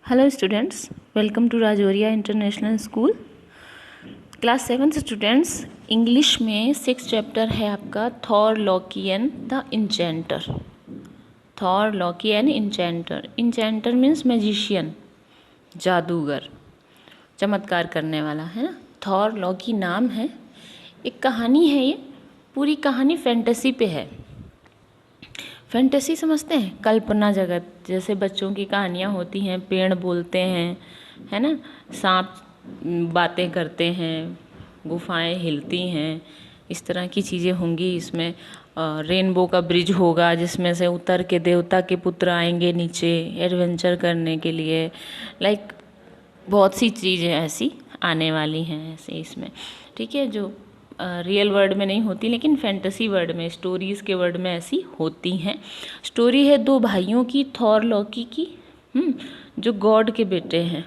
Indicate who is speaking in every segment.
Speaker 1: Hello students, welcome to Rajauria international school. Class 7 students, English में 6 chapter है आपका Thor, Loki and the enchanter. Thor, Loki and enchanter. Enchanter means magician, जादूगर, चमत्कार करने वाला, है ना। थॉर, लॉकी नाम है। एक कहानी है, ये पूरी कहानी फैंटेसी पे है। फैंटेसी समझते हैं? कल्पना जगत, जैसे बच्चों की कहानियाँ होती हैं, पेड़ बोलते हैं, है ना, सांप बातें करते हैं, गुफाएं हिलती हैं, इस तरह की चीज़ें होंगी इसमें। रेनबो का ब्रिज होगा जिसमें से उतर के देवता के पुत्र आएंगे नीचे एडवेंचर करने के लिए। लाइक बहुत सी चीज़ें ऐसी आने वाली हैं ऐसे इसमें, ठीक है, जो रियल वर्ल्ड में नहीं होती लेकिन फैंटेसी वर्ल्ड में, स्टोरीज़ के वर्ल्ड में ऐसी होती हैं। स्टोरी है दो भाइयों की, थॉर, लॉकी की, जो गॉड के बेटे हैं।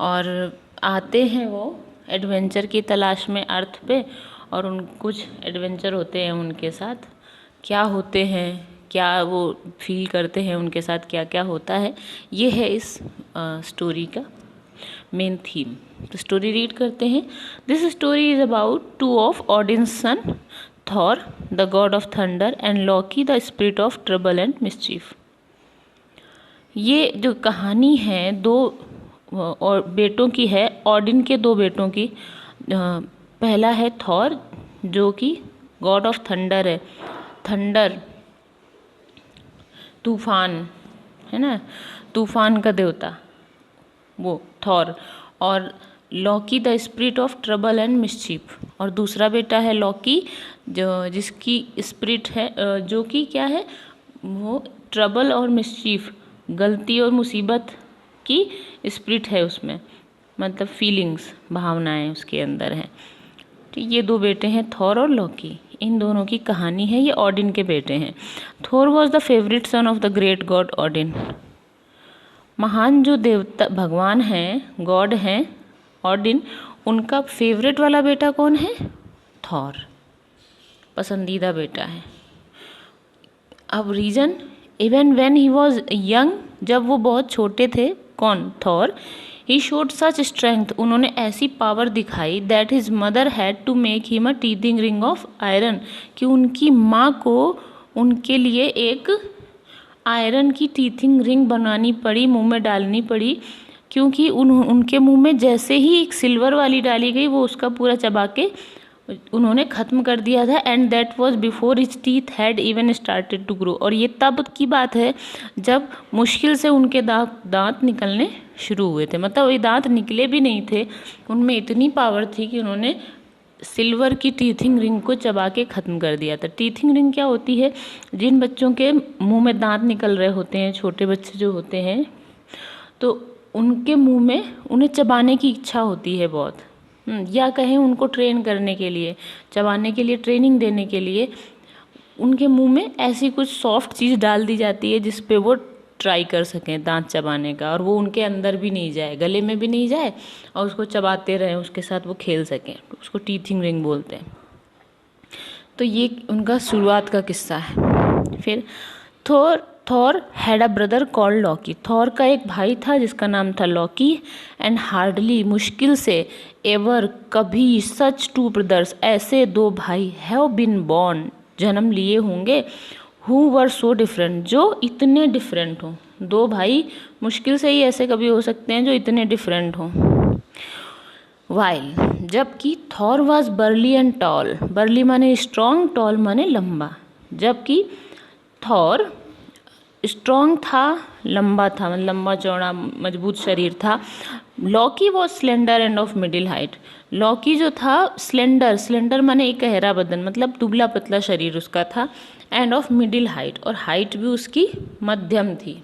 Speaker 1: और आते हैं वो एडवेंचर की तलाश में अर्थ पे, और उन कुछ एडवेंचर होते हैं उनके साथ। क्या होते हैं, क्या वो फील करते हैं, उनके साथ क्या क्या होता है, ये है इस स्टोरी का मेन थीम। तो स्टोरी रीड करते हैं। This story is about two of Odin's son, Thor the god of thunder and Loki the spirit of trouble and mischief. ये जो कहानी है दो और बेटों की है, ऑडिन के दो बेटों की। पहला है थॉर, जो कि गॉड ऑफ थंडर है, थंडर तूफान, है ना, तूफान का देवता वो थॉर। और Loki the spirit of trouble and mischief. और दूसरा बेटा है लॉकी, जो जिसकी स्पिरिट है, जो कि क्या है, वो ट्रबल और मिस्चीफ, गलती और मुसीबत की स्पिरिट है उसमें, मतलब फीलिंग्स, भावनाएं उसके अंदर हैं। तो ये दो बेटे हैं थॉर और लॉकी, इन दोनों की कहानी है। ये ऑडिन के बेटे हैं। Thor was the favourite son of the great God ऑडिन। महान जो देवता भगवान हैं, गॉड हैं ऑडिन, उनका फेवरेट वाला बेटा कौन है? थॉर, पसंदीदा बेटा है। अब reason, even when he was young, जब वो बहुत छोटे थे, कौन? Thor. He showed such strength, उन्होंने ऐसी पावर दिखाई, that his mother had to make him a teething ring of iron, कि उनकी माँ को उनके लिए एक आयरन की टीथिंग रिंग बनानी पड़ी, मुंह में डालनी पड़ी, क्योंकि उनके मुंह में जैसे ही एक सिल्वर वाली डाली गई, वो उसका पूरा चबा के उन्होंने ख़त्म कर दिया था। And that was before his teeth had even started to grow. और ये तब की बात है जब मुश्किल से उनके दांत निकलने शुरू हुए थे, मतलब ये दांत निकले भी नहीं थे, उनमें इतनी पावर थी कि उन्होंने सिल्वर की टीथिंग रिंग को चबा के ख़त्म कर दिया था। टीथिंग रिंग क्या होती है? जिन बच्चों के मुंह में दांत निकल रहे होते हैं, छोटे बच्चे जो होते हैं, तो उनके मुंह में उन्हें चबाने की इच्छा होती है बहुत, या कहें उनको ट्रेन करने के लिए, चबाने के लिए ट्रेनिंग देने के लिए उनके मुंह में ऐसी कुछ सॉफ्ट चीज़ डाल दी जाती है जिस पे वो ट्राई कर सकें दांत चबाने का, और वो उनके अंदर भी नहीं जाए, गले में भी नहीं जाए, और उसको चबाते रहें, उसके साथ वो खेल सकें। उसको टीथिंग रिंग बोलते हैं। तो ये उनका शुरुआत का किस्सा है। फिर Thor had a brother called Loki. Thor का एक भाई था जिसका नाम था लॉकी। एंड हार्डली, मुश्किल से, एवर, कभी, सच टू ब्रदर्स, ऐसे दो भाई, हैव बीन बॉर्न, जन्म लिए होंगे, हु वर सो डिफरेंट, जो इतने डिफरेंट हों। दो भाई मुश्किल से ही ऐसे कभी हो सकते हैं जो इतने डिफरेंट हों। वाइल, जबकि Thor was barley and tall, barley माने स्ट्रॉन्ग, टॉल माने लंबा। जबकि थॉर स्ट्रॉन्ग था, लंबा था, मतलब लंबा चौड़ा मजबूत शरीर था। Loki was slender and of middle height. Loki जो था स्लेंडर, स्लेंडर माने एक गहरा बदन, मतलब दुबला पतला शरीर उसका था, एंड ऑफ मिडिल हाइट, और हाइट भी उसकी मध्यम थी।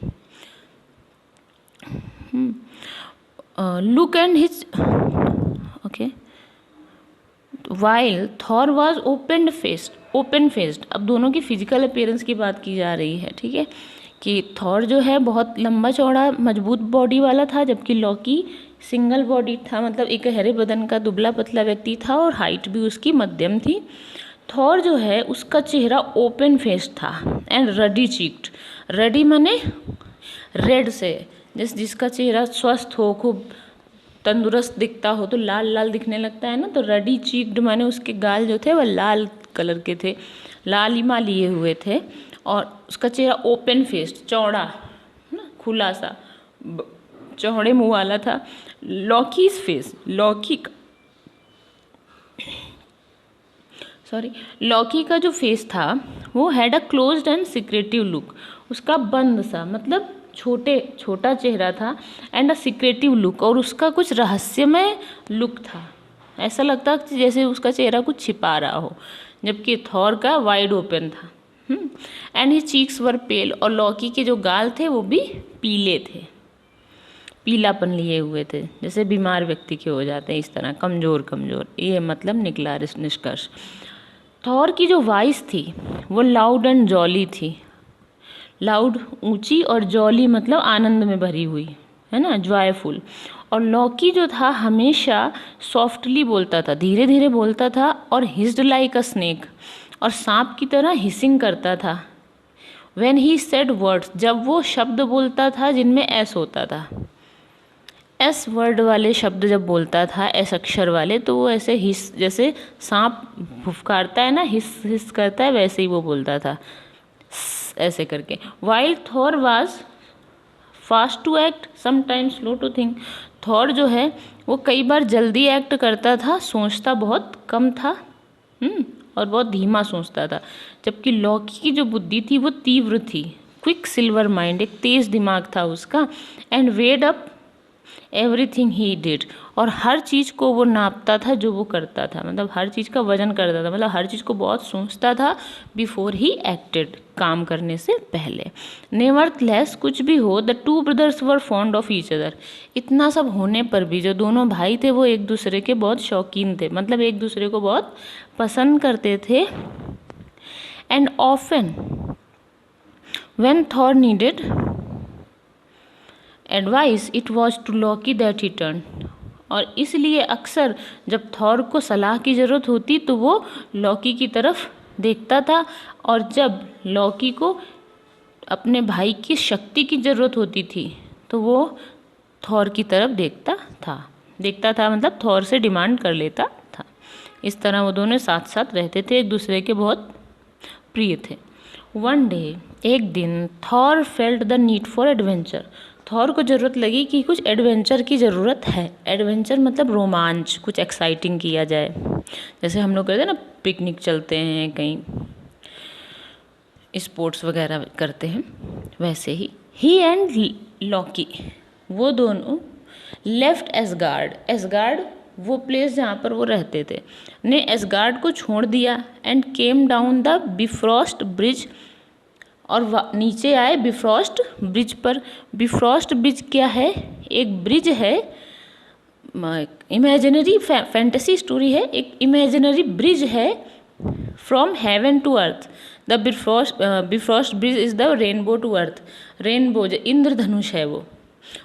Speaker 1: Look and his, okay, while Thor was open faced. अब दोनों की फिजिकल अपीयरेंस की बात की जा रही है, ठीक है, कि थॉर जो है बहुत लंबा चौड़ा मजबूत बॉडी वाला था, जबकि लॉकी सिंगल बॉडी था, मतलब एक गहरे बदन का दुबला पतला व्यक्ति था, और हाइट भी उसकी मध्यम थी। थॉर जो है उसका चेहरा ओपन फेस था, एंड रडी चीक्ड। रडी माने रेड से, जिसका चेहरा स्वस्थ हो, खूब तंदुरुस्त दिखता हो तो लाल लाल दिखने लगता है ना, तो रेडी चीक्ड माने उसके गाल जो थे वह लाल कलर के थे, लालिमा लिए हुए थे, और उसका चेहरा ओपन फेस्ड, चौड़ा ना, खुला सा, चौड़े मुंह वाला था। लॉकीज फेस, लॉकी का जो फेस था वो had a closed end secretive look, उसका बंद सा मतलब छोटा चेहरा था, एंड अ सिक्रेटिव लुक, और उसका कुछ रहस्यमय लुक था, ऐसा लगता कि जैसे उसका चेहरा कुछ छिपा रहा हो, जबकि थॉर का वाइड ओपन था। एंड ही चीक्स वर पेल, और लॉकी के जो गाल थे वो भी पीले थे, पीलापन लिए हुए थे, जैसे बीमार व्यक्ति के हो जाते हैं इस तरह, कमज़ोर कमज़ोर, ये मतलब निकला निष्कर्ष। थॉर की जो वॉइस थी वो लाउड एंड जॉली थी, लाउड ऊंची, और जॉली मतलब आनंद में भरी हुई, है ना, जॉयफुल। और लॉकी जो था हमेशा सॉफ्टली बोलता था, धीरे धीरे बोलता था, और हिस्ड लाइक अ स्नेक, और सांप की तरह हिसिंग करता था। व्हेन ही सेड वर्ड्स, जब वो शब्द बोलता था जिनमें एस होता था, एस वर्ड वाले शब्द जब बोलता था, एस अक्षर वाले, तो वो ऐसे हिस, जैसे सांप फुफकारता है ना, हिस हिस करता है, वैसे ही वो बोलता था, ऐसे करके। While Thor was fast to act, sometimes slow to think, Thor जो है वो कई बार जल्दी एक्ट करता था, सोचता बहुत कम था, और बहुत धीमा सोचता था, जबकि लॉकी की जो बुद्धि थी वो तीव्र थी, क्विक सिल्वर माइंड, एक तेज दिमाग था उसका, and weighed up everything he did, और हर चीज़ को वो नापता था जो वो करता था, मतलब हर चीज़ का वजन करता था, मतलब हर चीज़ को बहुत सोचता था बिफोर ही एक्टेड, काम करने से पहले। नेवरथलेस, कुछ भी हो, the two brothers were fond of each other, इतना सब होने पर भी जो दोनों भाई थे वो एक दूसरे के बहुत शौकीन थे, मतलब एक दूसरे को बहुत पसंद करते थे। And often when Thor needed advice it was to Loki that he turn, और इसलिए अक्सर जब थॉर को सलाह की ज़रूरत होती तो वो लॉकी की तरफ देखता था, और जब लॉकी को अपने भाई की शक्ति की ज़रूरत होती थी तो वो थॉर की तरफ देखता था मतलब थॉर से डिमांड कर लेता था। इस तरह वो दोनों साथ साथ रहते थे, एक दूसरे के बहुत प्रिय थे। वन डे, एक दिन, Thor felt the need for adventure, Thor को ज़रूरत लगी कि कुछ एडवेंचर की ज़रूरत है। एडवेंचर मतलब रोमांच, कुछ एक्साइटिंग किया जाए, जैसे हम लोग कहते हैं ना पिकनिक चलते हैं, कहीं स्पोर्ट्स वगैरह करते हैं, वैसे ही एंड लॉकी, वो दोनों लेफ्ट एसगार्ड, एसगार्ड वो प्लेस जहाँ पर वो रहते थे, ने एसगार्ड को छोड़ दिया, and came down the Bifrost bridge, और नीचे आए बिफ्रॉस्ट ब्रिज पर। बिफ्रॉस्ट ब्रिज क्या है? एक ब्रिज है, इमेजिनरी फैंटेसी स्टोरी है, एक इमेजिनरी ब्रिज है from heaven to earth. The Bifrost bridge is the rainbow to earth, rainbow जो इंद्रधनुष है वो,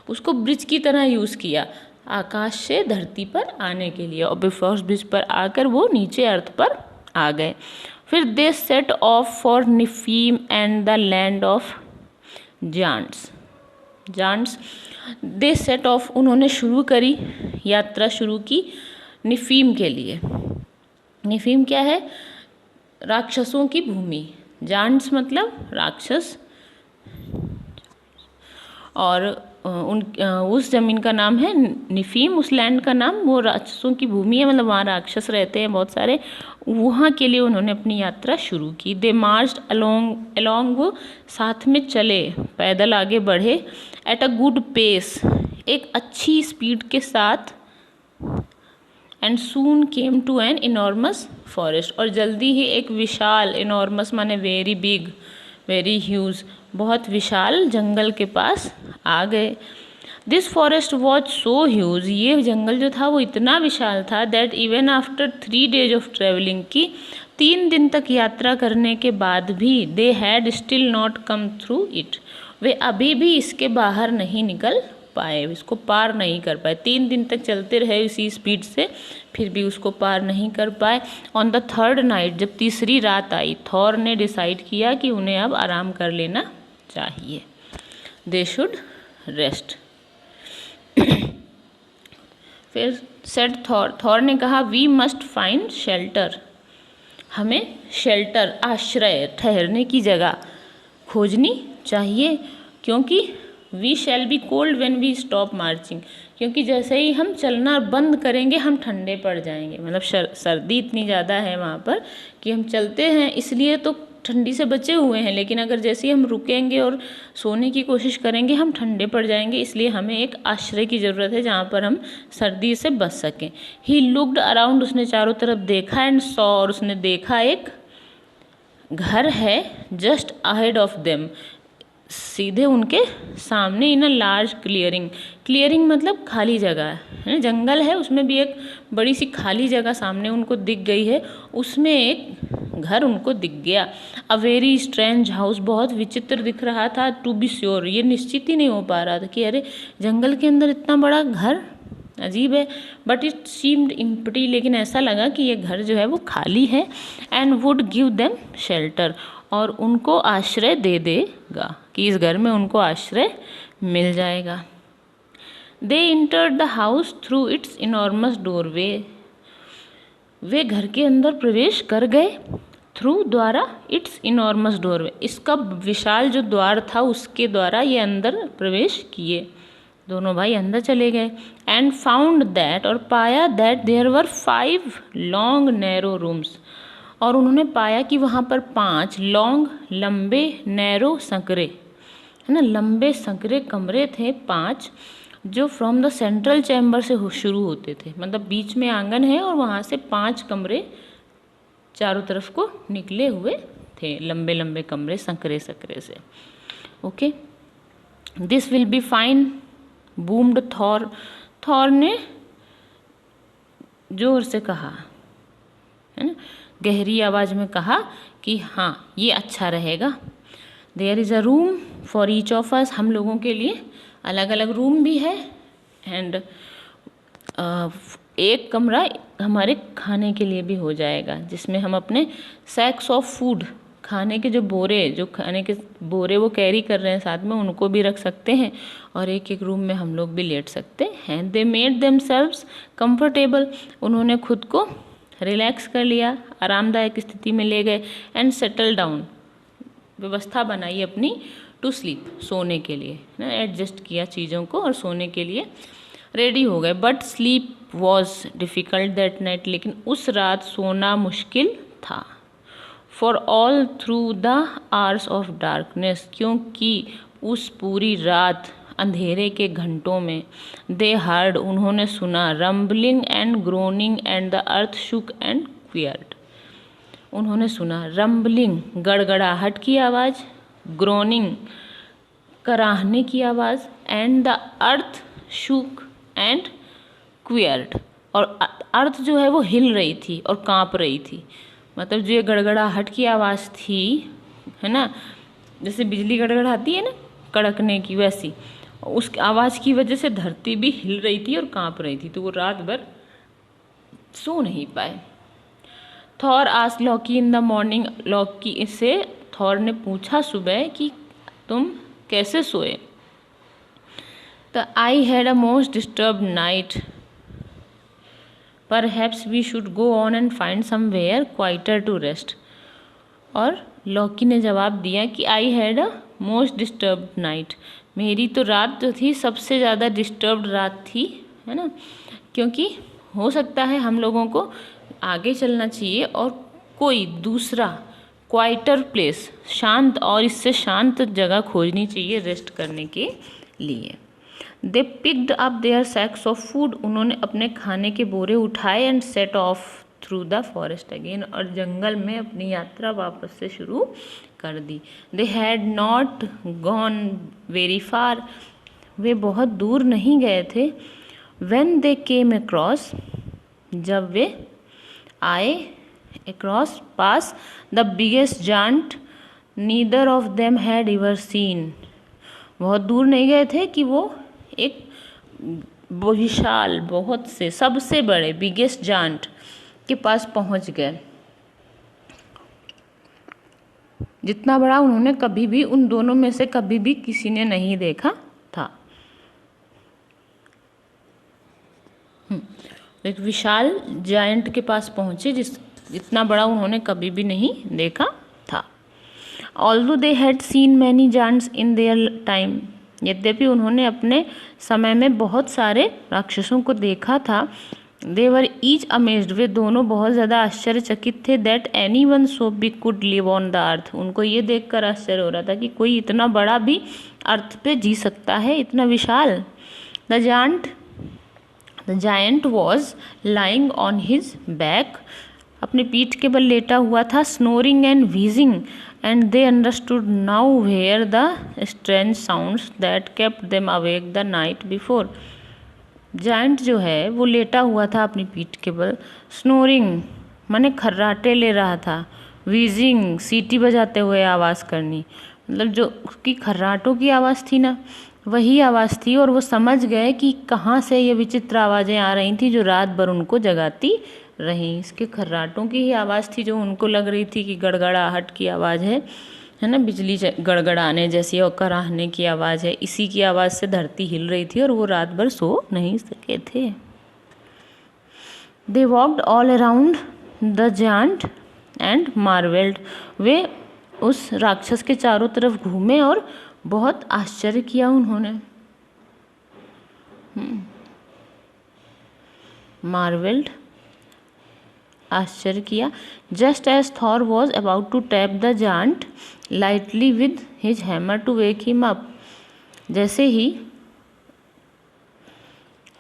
Speaker 1: उसको ब्रिज की तरह यूज़ किया आकाश से धरती पर आने के लिए, और बिफ्रॉस्ट ब्रिज पर आकर वो नीचे अर्थ पर आ गए। फिर they set off for Niflheim and the land of giants, they set off, उन्होंने शुरू करी, यात्रा शुरू की निफीम के लिए। निफीम क्या है? राक्षसों की भूमि, जांट्स मतलब राक्षस, और उस ज़मीन का नाम है निफीम, उस लैंड का नाम, वो राक्षसों की भूमि है, मतलब वहाँ राक्षस रहते हैं बहुत सारे, वहाँ के लिए उन्होंने अपनी यात्रा शुरू की। दे मार्च्ड अलोंग, वो साथ में चले, पैदल आगे बढ़े, एट अ गुड पेस, एक अच्छी स्पीड के साथ, and soon came to an enormous forest, और जल्दी ही एक विशाल, इनॉर्मस माने वेरी बिग, वेरी ह्यूज, बहुत विशाल जंगल के पास आ गए। This forest was so huge, ये जंगल जो था वो इतना विशाल था, that even after 3 days of travelling, की 3 दिन तक यात्रा करने के बाद भी, they had still not come through it, वे अभी भी इसके बाहर नहीं निकल पाए, इसको पार नहीं कर पाए। 3 दिन तक चलते रहे इसी स्पीड से, फिर भी उसको पार नहीं कर पाए। ऑन द 3rd नाइट, जब तीसरी रात आई, थॉर ने डिसाइड किया कि उन्हें अब आराम कर लेना चाहिए। They should rest. फिर सेड थॉर ने कहा वी मस्ट फाइंड शेल्टर, हमें शेल्टर आश्रय ठहरने की जगह खोजनी चाहिए, क्योंकि we shall be cold when we stop marching, क्योंकि जैसे ही हम चलना बंद करेंगे हम ठंडे पड़ जाएंगे। मतलब सर्दी इतनी ज़्यादा है वहाँ पर कि हम चलते हैं इसलिए तो ठंडी से बचे हुए हैं, लेकिन अगर जैसे ही हम रुकेंगे और सोने की कोशिश करेंगे हम ठंडे पड़ जाएंगे, इसलिए हमें एक आश्रय की ज़रूरत है जहाँ पर हम सर्दी से बच सकें। ही लुक्ड अराउंड, उसने चारों तरफ देखा, एंड सॉ, और उसने देखा एक घर है जस्ट अहेड ऑफ देम, सीधे उनके सामने, इन अ लार्ज क्लियरिंग, क्लियरिंग मतलब खाली जगह है, जंगल है, उसमें भी एक बड़ी सी खाली जगह सामने उनको दिख गई है, उसमें एक घर उनको दिख गया। अ वेरी स्ट्रेंज हाउस, बहुत विचित्र दिख रहा था। टू बी श्योर, ये निश्चित ही नहीं हो पा रहा था कि अरे जंगल के अंदर इतना बड़ा घर, अजीब है। बट इट सीम्ड इम्प्टी, लेकिन ऐसा लगा कि ये घर जो है वो खाली है। And would give them shelter, और उनको आश्रय दे देगा, कि इस घर में उनको आश्रय मिल जाएगा। They entered the house through its enormous doorway, वे घर के अंदर प्रवेश कर गए, थ्रू द्वारा, इट्स इनॉर्मस डोरवे, इसका विशाल जो द्वार था उसके द्वारा ये अंदर प्रवेश किए। दोनों भाई अंदर चले गए। एंड फाउंड दैट, और पाया, that there were 5 long narrow rooms, और उन्होंने पाया कि वहाँ पर 5 लॉन्ग, लंबे, नैरो, संकरे, है ना, लंबे संकरे कमरे थे 5, जो फ्रॉम द सेंट्रल चैम्बर से शुरू होते थे। मतलब बीच में आंगन है और वहाँ से 5 कमरे चारों तरफ को निकले हुए थे, लंबे लंबे कमरे संकरे संकरे से। Okay, this will be fine, boomed Thor, Thor ने जोर से कहा, है ना, गहरी आवाज में कहा कि हाँ ये अच्छा रहेगा। There is a room for each of us, हम लोगों के लिए अलग अलग रूम भी है। एंड एक कमरा हमारे खाने के लिए भी हो जाएगा, जिसमें हम अपने सैक्स ऑफ फूड, खाने के जो बोरे, जो खाने के बोरे वो कैरी कर रहे हैं साथ में, उनको भी रख सकते हैं, और एक एक रूम में हम लोग भी लेट सकते हैं। दे मेड देमसेल्व्स कंफर्टेबल, उन्होंने खुद को रिलैक्स कर लिया, आरामदायक स्थिति में ले गए। एंड सेटल डाउन, व्यवस्था बनाई अपनी, टू स्लीप, सोने के लिए, ना, एडजस्ट किया चीज़ों को और सोने के लिए रेडी हो गए। But sleep was difficult that night, लेकिन उस रात सोना मुश्किल था। For all through the hours of darkness, क्योंकि उस पूरी रात अंधेरे के घंटों में, दे हर्ड, उन्होंने सुना, rumbling and groaning and the earth shook and quivered, उन्होंने सुना रम्बलिंग, गड़गड़ाहट की आवाज़, ग्रोनिंग, कराहने की आवाज़, and the earth shook and quivered, और अर्थ जो है वो हिल रही थी और कांप रही थी। मतलब जो ये गड़गड़ाहट की आवाज़ थी, है ना, जैसे बिजली गड़गड़ाती है ना कड़कने की, वैसी उस आवाज़ की वजह से धरती भी हिल रही थी और कांप रही थी, तो वो रात भर सो नहीं पाए। Thor asked Loki in the morning, Loki से थॉर ने पूछा सुबह कि तुम कैसे सोए। तो I had a most disturb night, perhaps we should go on and find somewhere quieter to rest. और लॉकी ने जवाब दिया कि I had a most disturb night, मेरी तो रात जो थी सबसे ज़्यादा डिस्टर्ब्ड रात थी, है ना, क्योंकि हो सकता है हम लोगों को आगे चलना चाहिए और कोई दूसरा क्वाइटर प्लेस, शांत और इससे शांत जगह खोजनी चाहिए रेस्ट करने के लिए। They picked up their sacks of food, उन्होंने अपने खाने के बोरे उठाए, and set off through the forest again, और जंगल में अपनी यात्रा वापस से शुरू कर दी। They had not gone very far, वे बहुत दूर नहीं गए थे। व्हेन दे केम अक्रॉस, जब वे आए, अक्रॉस, पास, the biggest giant neither of them had ever seen, बहुत दूर नहीं गए थे कि वो एक विशाल, बहुत से, सबसे बड़े, बिगेस्ट जांट के पास पहुंच गए। जितना बड़ा उन्होंने कभी भी उन दोनों में से कभी भी किसी ने नहीं देखा था। एक विशाल जायंट के पास पहुंचे जितना बड़ा उन्होंने कभी भी नहीं देखा था। Although they had seen many giants in their time, यद्यपि उन्होंने अपने समय में बहुत सारे राक्षसों को देखा था। दे वर ईच अमेज्ड, वे दोनों बहुत ज़्यादा आश्चर्यचकित थे। That any one so big could live on the earth, उनको ये देखकर आश्चर्य हो रहा था कि कोई इतना बड़ा भी अर्थ पे जी सकता है, इतना विशाल। The giant was lying on his back, अपने पीठ के बल लेटा हुआ था। Snoring and wheezing, and they understood now where the strange sounds that kept them awake the night before. Giant जो है वो लेटा हुआ था अपनी पीठ के बल। स्नोरिंग माने खर्राटे ले रहा था। व्हीजिंग सीटी बजाते हुए आवाज़ करनी, मतलब जो उसकी खर्राटों की आवाज़ थी ना, वही आवाज़ थी। और वो समझ गए कि कहाँ से ये विचित्र आवाज़ें आ रही थी जो रात भर उनको जगाती रहीं। इसके खर्राटों की ही आवाज़ थी जो उनको लग रही थी कि गड़गड़ाहट की आवाज़ है ना, बिजली गड़गड़ाने जैसी और कराहने की आवाज़ है। इसी की आवाज़ से धरती हिल रही थी और वो रात भर सो नहीं सके थे। They walked all around the giant and marvelled, वे उस राक्षस के चारों तरफ घूमे और बहुत आश्चर्य किया उन्होंने। मार्वेल्ड आश्चर्य किया। Just as Thor was about to tap the giant lightly with his hammer to wake him up, जैसे ही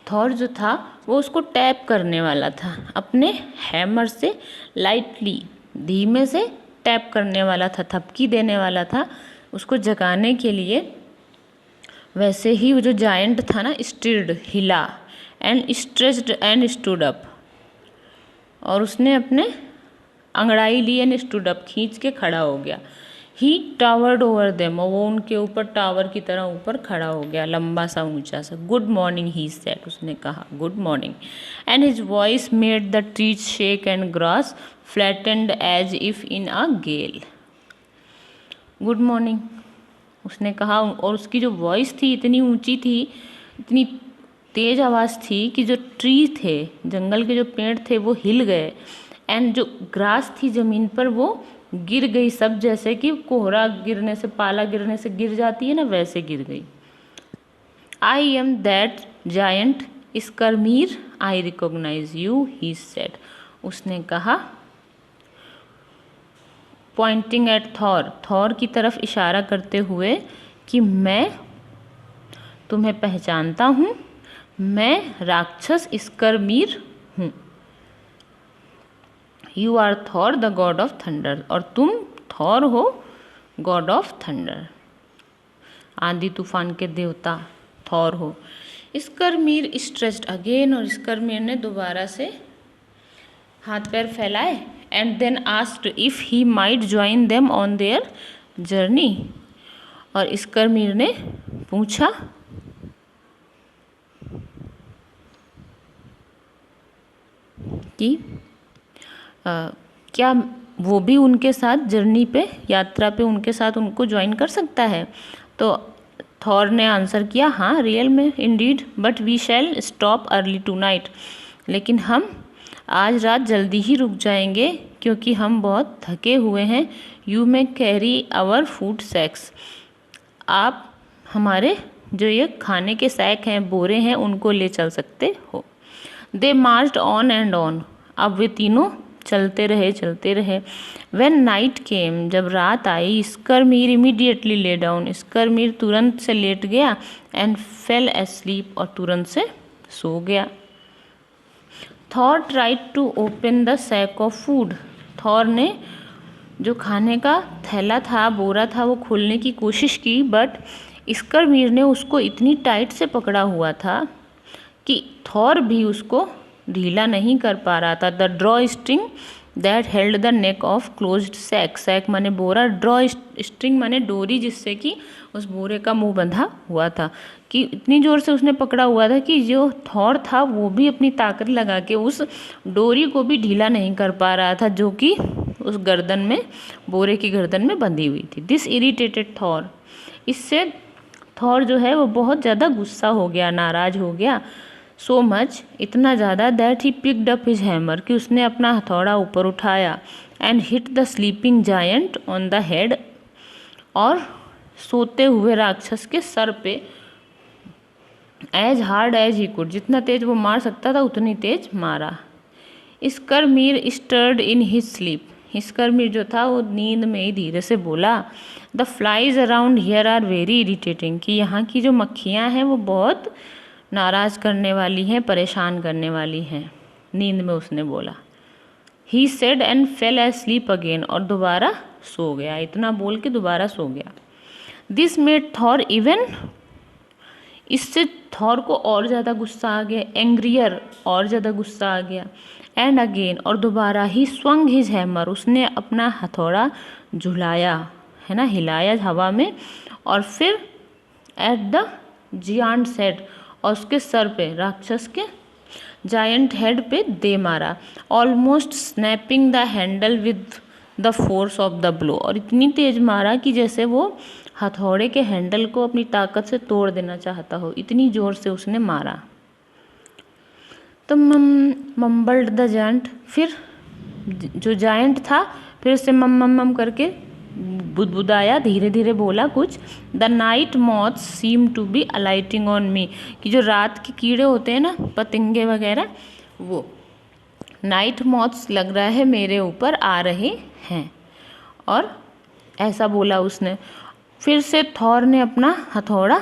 Speaker 1: थॉर जो था वो उसको टैप करने वाला था अपने हैमर से, लाइटली धीमे से टैप करने वाला था, थपकी देने वाला था उसको जगाने के लिए, वैसे ही वो जो जायंट था ना स्टिर्ड हिला, and stretched and stood up, और उसने अपने अंगड़ाई ली एंड स्टूड अप, खींच के खड़ा हो गया। ही टावर्ड ओवर देम, और वो उनके ऊपर टावर की तरह ऊपर खड़ा हो गया, लंबा सा ऊंचा सा। गुड मॉर्निंग ही सेड, उसने कहा good morning, and his voice made the trees shake and grass flattened as if in a gale. Good morning उसने कहा, और उसकी जो वॉइस थी इतनी ऊंची थी, इतनी तेज आवाज़ थी कि जो ट्री थे, जंगल के जो पेड़ थे वो हिल गए, एंड जो ग्रास थी ज़मीन पर वो गिर गई सब, जैसे कि कोहरा गिरने से, पाला गिरने से गिर जाती है ना, वैसे गिर गई। I am that giant Skrymir, I recognise you, he said, उसने कहा पॉइंटिंग एट थॉर, थॉर की तरफ इशारा करते हुए कि मैं तुम्हें पहचानता हूँ, मैं राक्षस स्कर्मीर हूँ। You are Thor the god of thunder, और तुम थॉर हो गॉड ऑफ थंडर, आंधी तूफान के देवता थॉर हो। स्कर्मीर स्ट्रेच्ड अगेन, और स्कर्मीर ने दोबारा से हाथ पैर फैलाए, and then asked if he might join them on their journey, और स्कर्मीर ने पूछा कि क्या वो भी उनके साथ जर्नी पे, यात्रा पे उनके साथ उनको ज्वाइन कर सकता है। तो थॉर ने आंसर किया, हाँ रियल में indeed, but we shall stop early tonight, लेकिन हम आज रात जल्दी ही रुक जाएंगे क्योंकि हम बहुत थके हुए हैं। You may carry our food sacks, आप हमारे जो ये खाने के सैक हैं, बोरे हैं, उनको ले चल सकते हो। दे मार्च्ड ऑन एंड ऑन, अब वे तीनों चलते रहे। व्हेन नाइट केम, जब रात आई, स्कर्मीर इमीडिएटली ले डाउन, स्कर्मीर तुरंत से लेट गया, एंड फेल एस्लीप, और तुरंत से सो गया। Thor tried to open the sack of food, Thor ने जो खाने का थैला था, बोरा था, वो खोलने की कोशिश की, बट स्कर्मीर ने उसको इतनी टाइट से पकड़ा हुआ था कि थॉर भी उसको ढीला नहीं कर पा रहा था। The drawstring that held the neck of closed sack, sack माने बोरा, ड्रॉ स्ट्रिंग माने डोरी जिससे कि उस बोरे का मुंह बंधा हुआ था, कि इतनी जोर से उसने पकड़ा हुआ था कि जो थॉर था वो भी अपनी ताकत लगा के उस डोरी को भी ढीला नहीं कर पा रहा था, जो कि उस गर्दन में, बोरे की गर्दन में बंधी हुई थी। दिस इरिटेटेड थॉर, इससे थॉर जो है वो बहुत ज़्यादा गुस्सा हो गया, नाराज हो गया। सो मच, इतना ज़्यादा, that he picked up his hammer, कि उसने अपना हथौड़ा ऊपर उठाया, and hit the sleeping giant on the head, और सोते हुए राक्षस के सर पे as hard as he could, जितना तेज वो मार सकता था उतनी तेज मारा। Skrymir stirred in his sleep, Skrymir जो था वो नींद में ही धीरे से बोला, the flies around here are very irritating, कि यहाँ की जो मक्खियाँ हैं वो बहुत नाराज़ करने वाली हैं, परेशान करने वाली हैं। नींद में उसने बोला। He said and fail asleep again, और दोबारा सो गया। इतना बोल के दोबारा सो गया। दिस मेड थॉर इवन, इससे थॉर को और ज़्यादा गुस्सा आ गया, एंग्रियर, और ज़्यादा गुस्सा आ गया। एंड अगेन, और दोबारा, ही स्वंग हिज हैमर, उसने अपना हथौड़ा झुलाया, है ना, हिलाया हवा में, और फिर एट द जियांट्स हेड, और उसके सर पे, राक्षस के जायंट हेड पे दे मारा, almost snapping the handle with the force of the blow, और इतनी तेज मारा कि जैसे वो हथौड़े के हैंडल को अपनी ताकत से तोड़ देना चाहता हो, इतनी जोर से उसने मारा। तो मम्बल्ड द जायंट, फिर जो जायंट था फिर उससे मम करके बुदबुदाया, धीरे धीरे बोला कुछ। The night moths seem to be alighting on me, कि जो रात के कीड़े होते हैं ना, पतंगे वगैरह, वो नाइट मॉथ्स लग रहा है मेरे ऊपर आ रहे हैं, और ऐसा बोला उसने। फिर से थॉर ने अपना हथौड़ा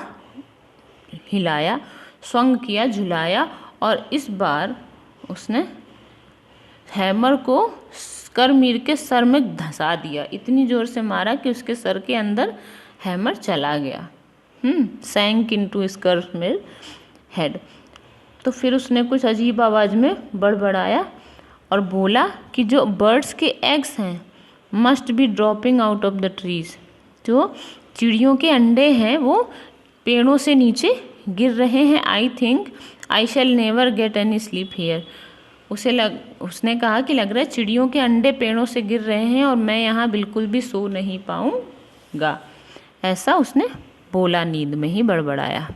Speaker 1: हिलाया, स्वंग किया, झुलाया, और इस बार उसने हैमर को स्करमीर के सर में धंसा दिया, इतनी जोर से मारा कि उसके सर के अंदर हैमर चला गया, सैंक इनटू स्करमीर हेड। तो फिर उसने कुछ अजीब आवाज़ में बड़बड़ाया और बोला कि जो बर्ड्स के एग्स हैं must be dropping out of the trees, जो चिड़ियों के अंडे हैं वो पेड़ों से नीचे गिर रहे हैं। I think I shell never get any sleep here, उसने कहा कि लग रहा है चिड़ियों के अंडे पेड़ों से गिर रहे हैं और मैं यहाँ बिल्कुल भी सो नहीं पाऊँगा, ऐसा उसने बोला, नींद में ही बड़बड़ाया।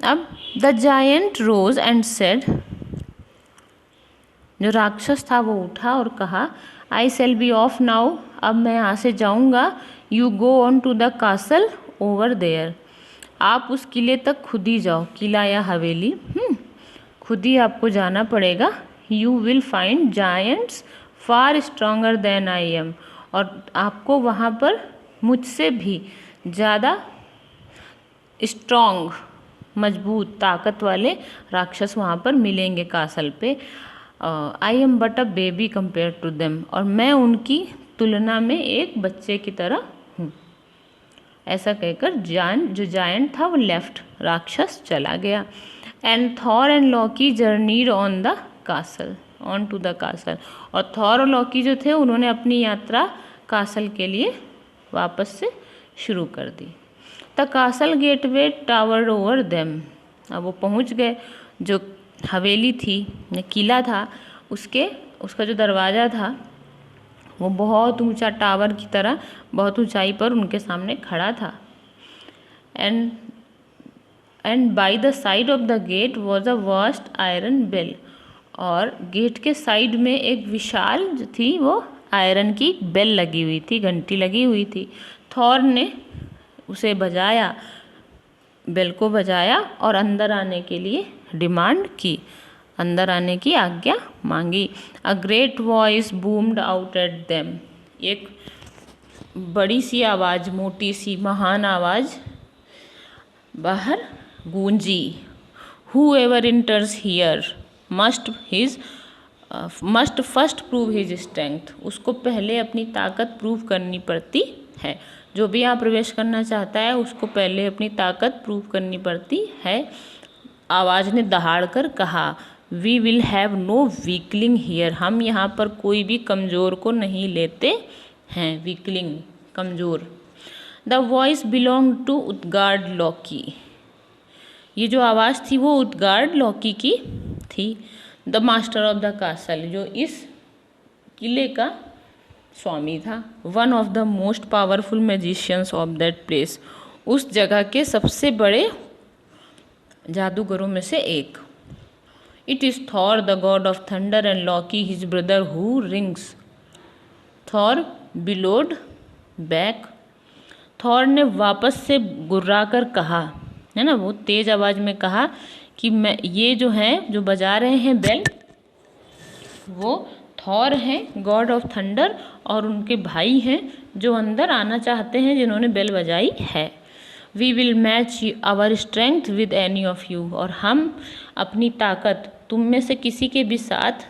Speaker 1: अब the giant rose and said, जो राक्षस था वो उठा और कहा, I shall be off now, अब मैं यहाँ से जाऊँगा। You go on to the castle over there, आप उस किले तक खुद ही जाओ, किला या हवेली, खुद ही आपको जाना पड़ेगा। You will find giants far stronger than I am, और आपको वहाँ पर मुझसे भी ज़्यादा स्ट्रॉन्ग, मजबूत, ताकत वाले राक्षस वहाँ पर मिलेंगे कासल पे। I am but a baby compare to them, और मैं उनकी तुलना में एक बच्चे की तरह हूँ। ऐसा कहकर जो जायंट था वो लेफ्ट, राक्षस चला गया। And Thor and Loki journeyed on the castle, on to the castle, और थॉर और लॉकी जो थे उन्होंने अपनी यात्रा कासल के लिए वापस से शुरू कर दी। The castle gateway towered over them, अब वो पहुंच गए, जो हवेली थी या किला था उसका जो दरवाज़ा था वो बहुत ऊंचा, टावर की तरह बहुत ऊंचाई पर उनके सामने खड़ा था। And by the side of the gate was a vast iron bell, और गेट के साइड में एक विशाल जो थी वो आयरन की बेल लगी हुई थी, घंटी लगी हुई थी। थॉर ने उसे बजाया, बेल को बजाया और अंदर आने के लिए डिमांड की, अंदर आने की आज्ञा मांगी। A great voice boomed out at them, एक बड़ी सी आवाज़, मोटी सी महान आवाज़ बाहर गूंजी। Whoever enters here must first prove his strength, उसको पहले अपनी ताकत प्रूव करनी पड़ती है। जो भी यहाँ प्रवेश करना चाहता है उसको पहले अपनी ताकत प्रूव करनी पड़ती है। आवाज़ ने दहाड़ कर कहा, we will have no weakling here, हम यहाँ पर कोई भी कमज़ोर को नहीं लेते हैं। वीकलिंग, कमज़ोर। The voice belong to Utgard Loki, ये जो आवाज़ थी वो उदगार्ड लॉकी की थी। The master of the castle, जो इस किले का स्वामी था। One of the most powerful magicians of that place, उस जगह के सबसे बड़े जादूगरों में से एक। It is Thor the god of thunder and Loki his brother who rings. Thor bellowed back, Thor ने वापस से गुर्रा कर कहा, है ना, वो तेज आवाज में कहा कि मैं, ये जो हैं जो बजा रहे हैं बेल, वो थॉर हैं गॉड ऑफ थंडर, और उनके भाई हैं जो अंदर आना चाहते हैं, जिन्होंने बेल बजाई है। We will match our strength with any of you, और हम अपनी ताकत तुम में से किसी के भी साथ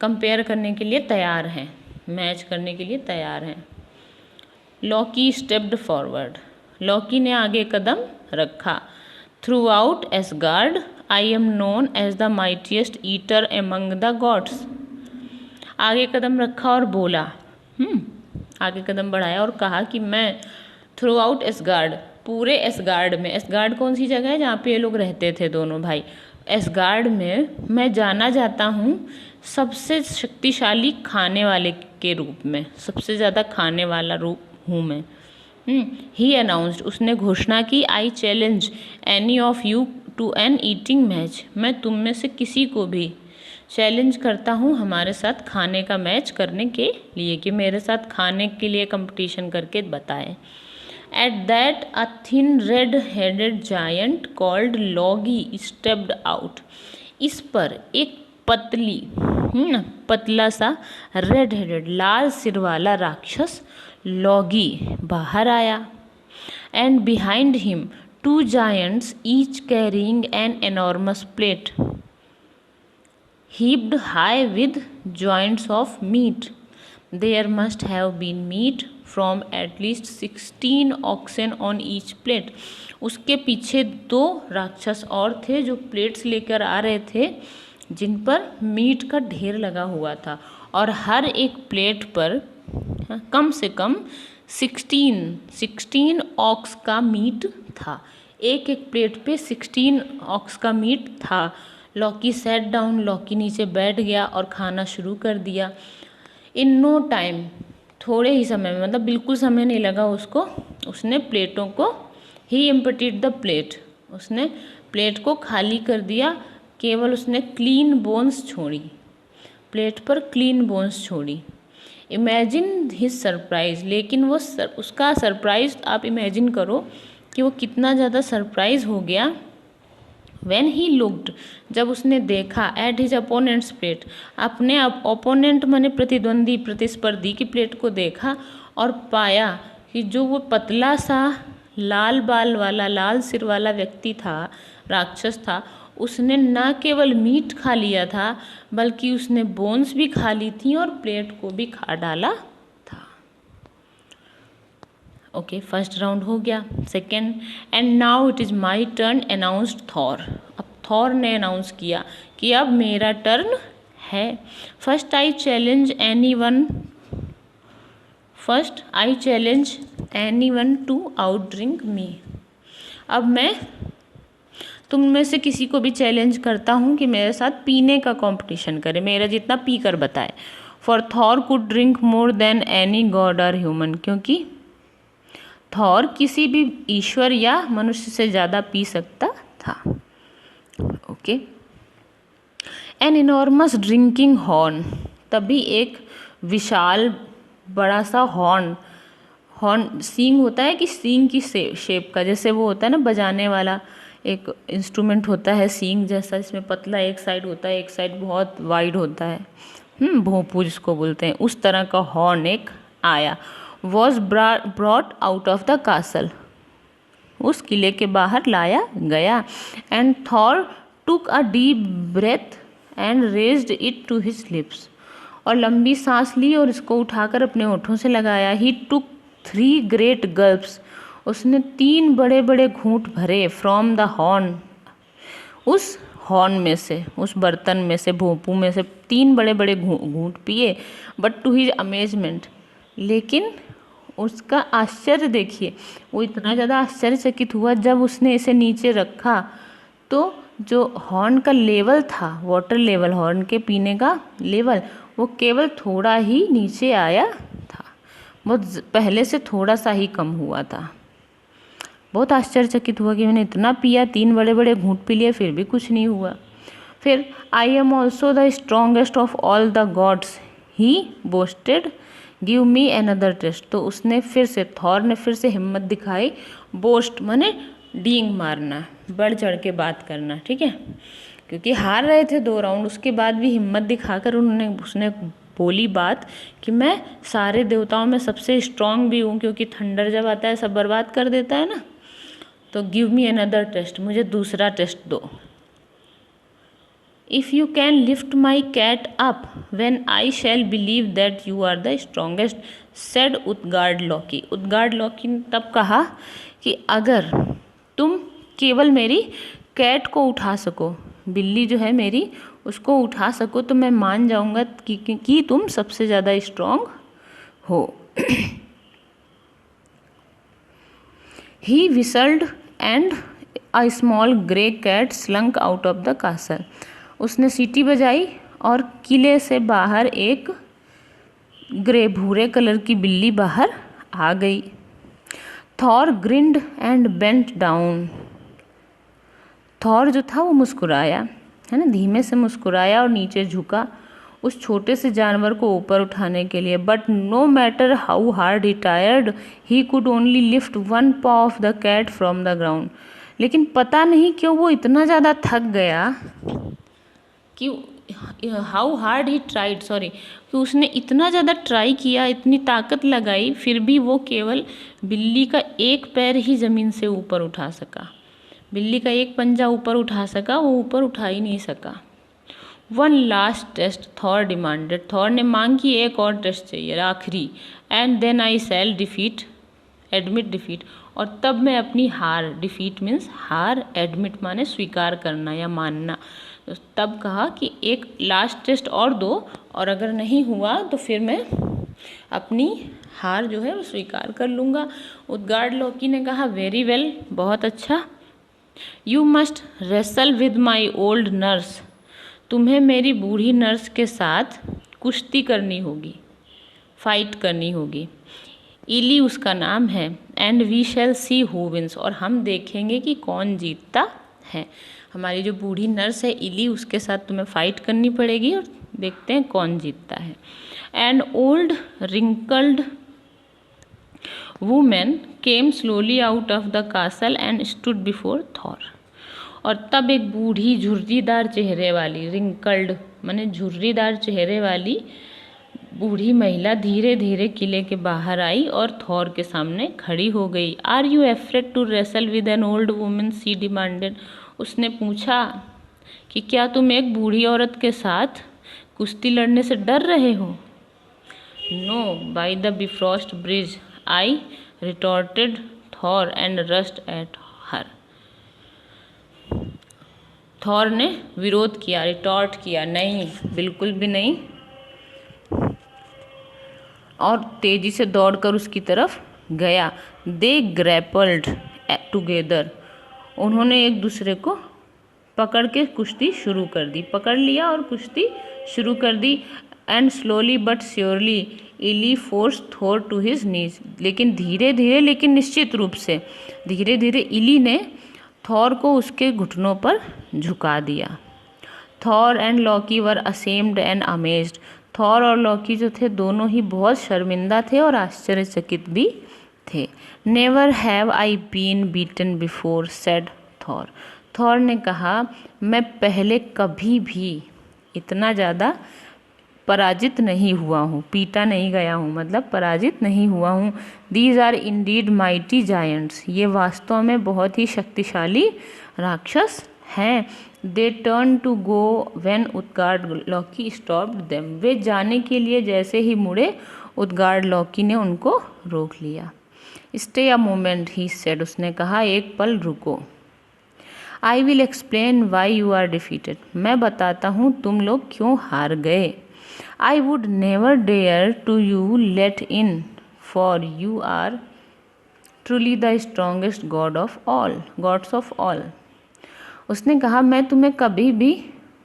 Speaker 1: कंपेयर करने के लिए तैयार हैं, मैच करने के लिए तैयार हैं। लॉकी स्टेप्ड फॉरवर्ड, लॉकी ने आगे कदम रखा। Throughout Asgard I am known as the mightiest eater among the gods. आगे कदम रखा और बोला, आगे कदम बढ़ाया और कहा कि मैं थ्रू आउट एसगार्ड, पूरे एसगार्ड में, एसगार्ड कौन सी जगह है जहाँ पे ये लोग रहते थे दोनों भाई, एसगार्ड में मैं जाना जाता हूँ सबसे शक्तिशाली खाने वाले के रूप में, सबसे ज़्यादा खाने वाला रूप हूँ मैं। ही अनाउंस्ड, उसने घोषणा की, I challenge any of you to an eating match, मैं तुम में से किसी को भी चैलेंज करता हूँ हमारे साथ खाने का मैच करने के लिए, कि मेरे साथ खाने के लिए कंपटीशन करके बताएं। At that a thin red headed giant called Loggy stepped out, इस पर एक पतली पतला सा रेड हेडेड लाल सिर वाला राक्षस लॉगी बाहर आया। And behind him two giants each carrying an enormous plate heaped high with joints of meat. There must have been meat from at least 16 oxen on each plate. उसके पीछे 2 राक्षस और थे जो प्लेट्स लेकर आ रहे थे, जिन पर मीट का ढेर लगा हुआ था, और हर एक प्लेट पर कम से कम 16 ऑक्स का मीट था। एक एक प्लेट पे 16 ऑक्स का मीट था। लॉकी सेट डाउन, लॉकी नीचे बैठ गया और खाना शुरू कर दिया। इन नो टाइम, थोड़े ही समय में, मतलब बिल्कुल समय नहीं लगा उसको, उसने प्लेटों को, ही एम्प्टीड द प्लेट, उसने प्लेट को खाली कर दिया। केवल उसने क्लीन बोन्स छोड़ी, प्लेट पर क्लीन बोन्स छोड़ी। इमेजिन हिज सरप्राइज, लेकिन वो उसका सरप्राइज आप इमेजिन करो कि वो कितना ज़्यादा सरप्राइज हो गया। When he looked, जब उसने देखा, at his opponent's plate, अपने ओपोनेंट माने प्रतिद्वंदी, प्रतिस्पर्धी की प्लेट को देखा और पाया कि जो वो पतला सा लाल बाल वाला, लाल सिर वाला व्यक्ति था, राक्षस था, उसने न केवल मीट खा लिया था, बल्कि उसने बोन्स भी खा ली थी और प्लेट को भी खा डाला था। ओके, फर्स्ट राउंड हो गया। Second, and now it is my turn announced Thor, अब थॉर ने अनाउंस किया कि अब मेरा टर्न है। First I challenge anyone to outdrink me, अब मैं तुम में से किसी को भी चैलेंज करता हूँ कि मेरे साथ पीने का कंपटीशन करे, मेरा जितना पी कर बताए। For Thor could drink more than any God और ह्यूमन, क्योंकि थॉर किसी भी ईश्वर या मनुष्य से ज़्यादा पी सकता था। Okay, an enormous drinking horn, तभी एक विशाल बड़ा सा हॉर्न सींग होता है कि सींग की शेप का, जैसे वो होता है ना बजाने वाला एक इंस्ट्रूमेंट होता है सींग जैसा, इसमें पतला एक साइड होता है, एक साइड बहुत वाइड होता है, भोंपू जिसको बोलते हैं, उस तरह का हॉर्न एक आया। Was brought out of the castle, उस किले के बाहर लाया गया। And Thor took a deep breath and raised it to his lips, और लंबी सांस ली और इसको उठाकर अपने होठों से लगाया। ही टुक 3 ग्रेट गल्प्स, उसने 3 बड़े बड़े घूंट भरे। फ्रॉम द हॉर्न, उस हॉर्न में से, उस बर्तन में से, भोंपू में से 3 बड़े बड़े घूंट पिए। बट टू हिज अमेजमेंट, लेकिन उसका आश्चर्य देखिए, वो इतना ज़्यादा आश्चर्यचकित हुआ जब उसने इसे नीचे रखा तो जो हॉर्न का लेवल था, वाटर लेवल, हॉर्न के पीने का लेवल, वो केवल थोड़ा ही नीचे आया था, बहुत पहले से थोड़ा सा ही कम हुआ था। बहुत आश्चर्यचकित हुआ कि मैंने इतना पिया, 3 बड़े बड़े घूंट पी लिए, फिर भी कुछ नहीं हुआ। फिर I am also the strongest of all the gods he boasted, give me another test. तो उसने फिर से, थॉर ने फिर से हिम्मत दिखाई। बोस्ट माने डींग मारना, बढ़ चढ़ के बात करना, ठीक है, क्योंकि हार रहे थे 2 राउंड, उसके बाद भी हिम्मत दिखाकर उसने बोली बात कि मैं सारे देवताओं में सबसे स्ट्रांग भी हूँ, क्योंकि थंडर जब आता है सब बर्बाद कर देता है ना। तो गिव मी अनदर टेस्ट, मुझे दूसरा टेस्ट दो। If you can lift my cat up when I shall believe that you are the strongest, said Utgard Loki. Utgard Loki ने तब कहा कि अगर तुम केवल मेरी कैट को उठा सको, बिल्ली जो है मेरी, उसको उठा सको, तो मैं मान जाऊंगा कि तुम सबसे ज़्यादा स्ट्रांग हो। He whistled and a small grey cat slunk out of the castle. उसने सीटी बजाई और किले से बाहर एक ग्रे भूरे कलर की बिल्ली बाहर आ गई। Thor grind and bent down. Thor जो था वो मुस्कुराया, है ना, धीमे से मुस्कुराया और नीचे झुका उस छोटे से जानवर को ऊपर उठाने के लिए। But no matter how hard he tried, he could only lift 1 paw of the cat from the ground. लेकिन पता नहीं क्यों वो इतना ज़्यादा थक गया कि how hard he tried, sorry, कि उसने इतना ज़्यादा ट्राई किया, इतनी ताकत लगाई, फिर भी वो केवल बिल्ली का एक पैर ही ज़मीन से ऊपर उठा सका। बिल्ली का एक पंजा ऊपर उठा सका, वो ऊपर उठा ही नहीं सका। 1 last test Thor demanded. Thor ने मांग की एक और टेस्ट चाहिए, आखिरी। And then I shall admit defeat. और तब मैं अपनी हार, डिफीट मीन्स हार, एडमिट माने स्वीकार करना या मानना। तो तब कहा कि एक लास्ट टेस्ट और दो, और अगर नहीं हुआ तो फिर मैं अपनी हार जो है वो स्वीकार कर लूँगा। उदगार्ड लॉकी ने कहा वेरी वेल, बहुत अच्छा। You must wrestle with my old nurse. तुम्हें मेरी बूढ़ी नर्स के साथ कुश्ती करनी होगी, फाइट करनी होगी। इली उसका नाम है। And we shall see who wins. और हम देखेंगे कि कौन जीतता है। हमारी जो बूढ़ी नर्स है इली, उसके साथ तुम्हें फाइट करनी पड़ेगी और देखते हैं कौन जीतता है। And old wrinkled women came slowly out of the castle and stood before Thor. और तब एक बूढ़ी झुर्रीदार चेहरे वाली, रिंकल्ड माने झुर्रीदार चेहरे वाली बूढ़ी महिला धीरे धीरे किले के बाहर आई और थॉर के सामने खड़ी हो गई। Are you afraid to wrestle with an old woman, she demanded. उसने पूछा कि क्या तुम एक बूढ़ी औरत के साथ कुश्ती लड़ने से डर रहे हो। No, by the Bifrost bridge, I retorted Thor and rushed at her. Thor ने विरोध किया, रिटॉर्ट किया, नहीं, बिल्कुल भी नहीं, और तेजी से दौड़कर उसकी तरफ गया। दे ग्रैपल्ड टुगेदर। उन्होंने एक दूसरे को पकड़ के कुश्ती शुरू कर दी, पकड़ लिया और कुश्ती शुरू कर दी। And slowly but surely Elli force Thor to his knees. लेकिन धीरे धीरे, लेकिन निश्चित रूप से धीरे धीरे इली ने थॉर को उसके घुटनों पर झुका दिया। Thor and Loki were ashamed and amazed. Thor और लॉकी जो थे दोनों ही बहुत शर्मिंदा थे और आश्चर्यचकित भी थे। Never have I been beaten before, said Thor. Thor ने कहा मैं पहले कभी भी इतना ज़्यादा पराजित नहीं हुआ हूँ, पीटा नहीं गया हूँ, मतलब पराजित नहीं हुआ हूँ। These are indeed mighty giants. ये वास्तव में बहुत ही शक्तिशाली राक्षस हैं। They turn to go when Utgard Loki stopped them. वे जाने के लिए जैसे ही मुड़े, उदगार्ड लॉकी ने उनको रोक लिया। Stay a moment, he said. उसने कहा एक पल रुको। I will explain why you are defeated. मैं बताता हूँ तुम लोग क्यों हार गए। I would never dare to you let in, for you are truly the strongest gods of all. उसने कहा मैं तुम्हें कभी भी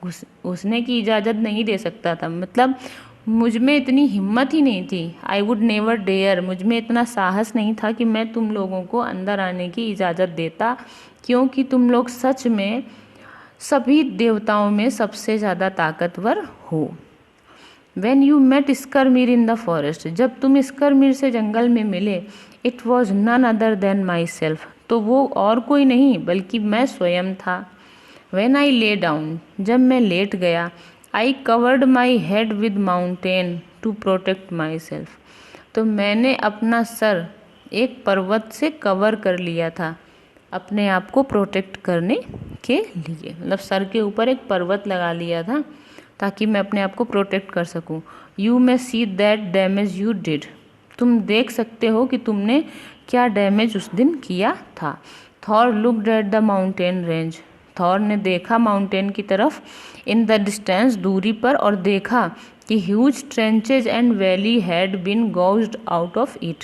Speaker 1: घुसने की इजाज़त नहीं दे सकता था, मतलब मुझ में इतनी हिम्मत ही नहीं थी। आई वुड नेवर डेयर, मुझ में इतना साहस नहीं था कि मैं तुम लोगों को अंदर आने की इजाज़त देता, क्योंकि तुम लोग सच में सभी देवताओं में सबसे ज़्यादा ताकतवर हो। When you met Skrymir in the forest, जब तुम स्करमीर से जंगल में मिले, it was none other than myself, तो वो और कोई नहीं बल्कि मैं स्वयं था। वेन आई ले डाउन, जब मैं लेट गया, I covered my head with mountain to protect myself, तो मैंने अपना सर एक पर्वत से कवर कर लिया था अपने आप को प्रोटेक्ट करने के लिए, मतलब सर के ऊपर एक पर्वत लगा लिया था ताकि मैं अपने आप को प्रोटेक्ट कर सकूं। You may see that damage you did, तुम देख सकते हो कि तुमने क्या डैमेज उस दिन किया था। Thor looked at the mountain range, Thor ने देखा माउंटेन की तरफ, इन द डिस्टेंस, दूरी पर, और देखा कि huge trenches and valley had been gouged out of it,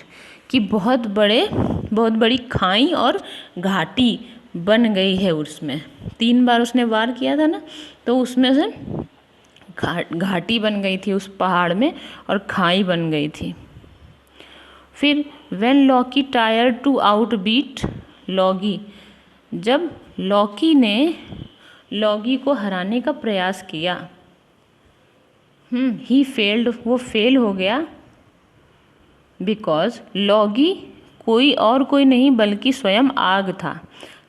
Speaker 1: कि बहुत बड़ी खाई और घाटी बन गई है उसमें। 3 बार उसने वार किया था ना, तो उसमें से घाटी बन गई थी उस पहाड़ में और खाई बन गई थी। फिर when Loki tried to out beat Logi, जब लॉकी ने लॉगी को हराने का प्रयास किया, ही फेल्ड, वो फेल हो गया, बिकॉज लॉगी कोई नहीं बल्कि स्वयं आग था,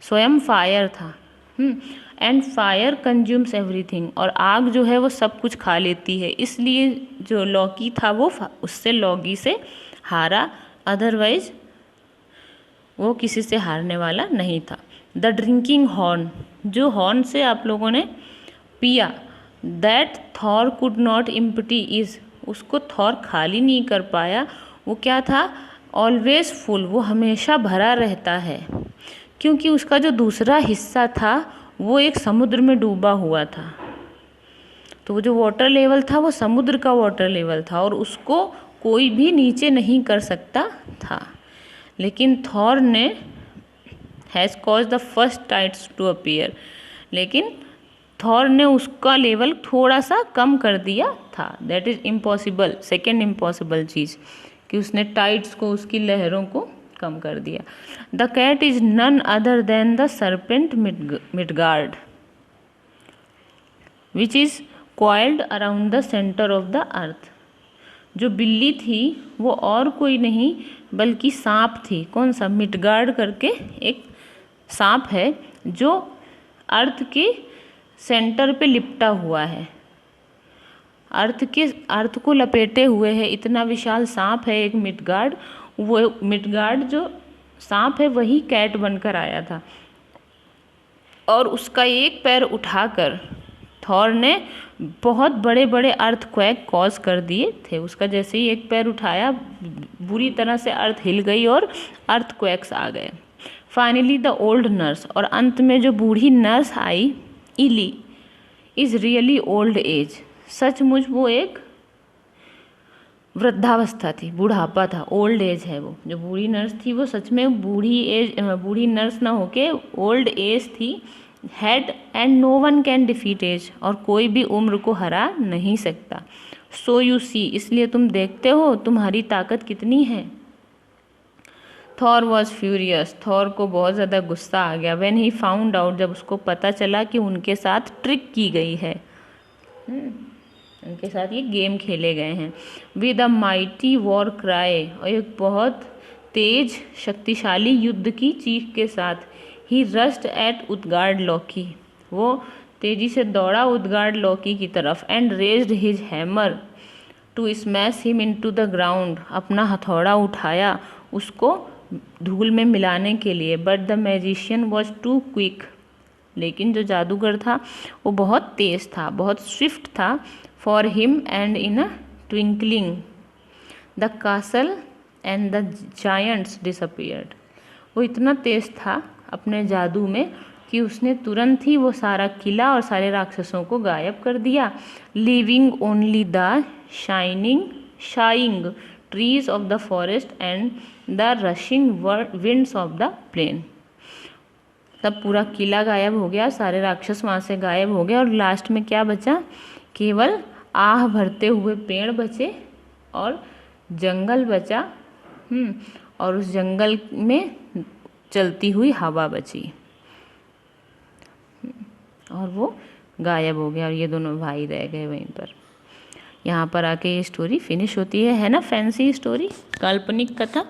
Speaker 1: स्वयं फायर था। एंड फायर कंज्यूम्स एवरीथिंग, और आग जो है वो सब कुछ खा लेती है, इसलिए जो लॉकी था वो उससे लॉगी से हारा, अदरवाइज वो किसी से हारने वाला नहीं था। द ड्रिंकिंग हॉर्न, जो हॉर्न से आप लोगों ने पिया, that Thor could not empty is, उसको थॉर खाली नहीं कर पाया, वो क्या था, ऑलवेज फुल, वो हमेशा भरा रहता है, क्योंकि उसका जो दूसरा हिस्सा था वो एक समुद्र में डूबा हुआ था। तो वो जो वाटर लेवल था वो समुद्र का वाटर लेवल था और उसको कोई भी नीचे नहीं कर सकता था। लेकिन थॉर ने has caused the first tides to appear, लेकिन थॉर ने उसका लेवल थोड़ा सा कम कर दिया था। That is impossible, second impossible चीज़, कि उसने टाइड्स को, उसकी लहरों को कम कर दिया। The cat is none other than the serpent Midgard which is coiled around the centre of the earth, जो बिल्ली थी वो और कोई नहीं बल्कि सांप थी। कौन सा, मिडगार्ड करके एक सांप है जो अर्थ के सेंटर पे लिपटा हुआ है, अर्थ को लपेटे हुए है, इतना विशाल सांप है एक मिडगार्ड। वो मिडगार्ड जो सांप है वही कैट बनकर आया था और उसका एक पैर उठाकर थॉर ने बहुत बड़े बड़े अर्थक्वेक कॉज कर दिए थे। उसका जैसे ही एक पैर उठाया बुरी तरह से अर्थ हिल गई और अर्थक्वेक्स आ गए। फाइनली द ओल्ड नर्स, और अंत में जो बूढ़ी नर्स आई, इली इज़ रियली ओल्ड एज, सचमुच वो एक वृद्धावस्था थी, बुढ़ापा था, ओल्ड एज है। वो जो बूढ़ी नर्स थी वो सच में बूढ़ी नर्स ना होके ओल्ड एज थी। Had and no one can defeat age, और कोई भी उम्र को हरा नहीं सकता। सो यू सी, इसलिए तुम देखते हो तुम्हारी ताकत कितनी है। थॉर वॉज फ्यूरियस, थॉर को बहुत ज़्यादा गुस्सा आ गया। व्हेन ही फाउंड आउट, जब उसको पता चला कि उनके साथ ट्रिक की गई है, उनके साथ ये गेम खेले गए हैं। With a mighty war cry, और एक बहुत तेज शक्तिशाली युद्ध की चीख के साथ, he rushed at Utgard Loki, वो तेजी से दौड़ा उदगार्ड लॉकी की तरफ। And raised his hammer to smash him into the ground, अपना हथौड़ा उठाया उसको धूल में मिलाने के लिए। But the magician was too quick, लेकिन जो जादूगर था वो बहुत तेज था, बहुत स्विफ्ट था। For him and in a twinkling the castle and the giants disappeared, वो इतना तेज था अपने जादू में कि उसने तुरंत ही वो सारा किला और सारे राक्षसों को गायब कर दिया। Leaving only the shining trees of the forest and the rushing winds of the plain, तब पूरा किला गायब हो गया, सारे राक्षस वहाँ से गायब हो गए और लास्ट में क्या बचा, केवल आह भरते हुए पेड़ बचे और जंगल बचा। और उस जंगल में चलती हुई हवा बची और वो गायब हो गया और ये दोनों भाई रह गए वहीं पर। यहाँ पर आके ये स्टोरी फिनिश होती है ना, फैंसी स्टोरी, काल्पनिक कथा।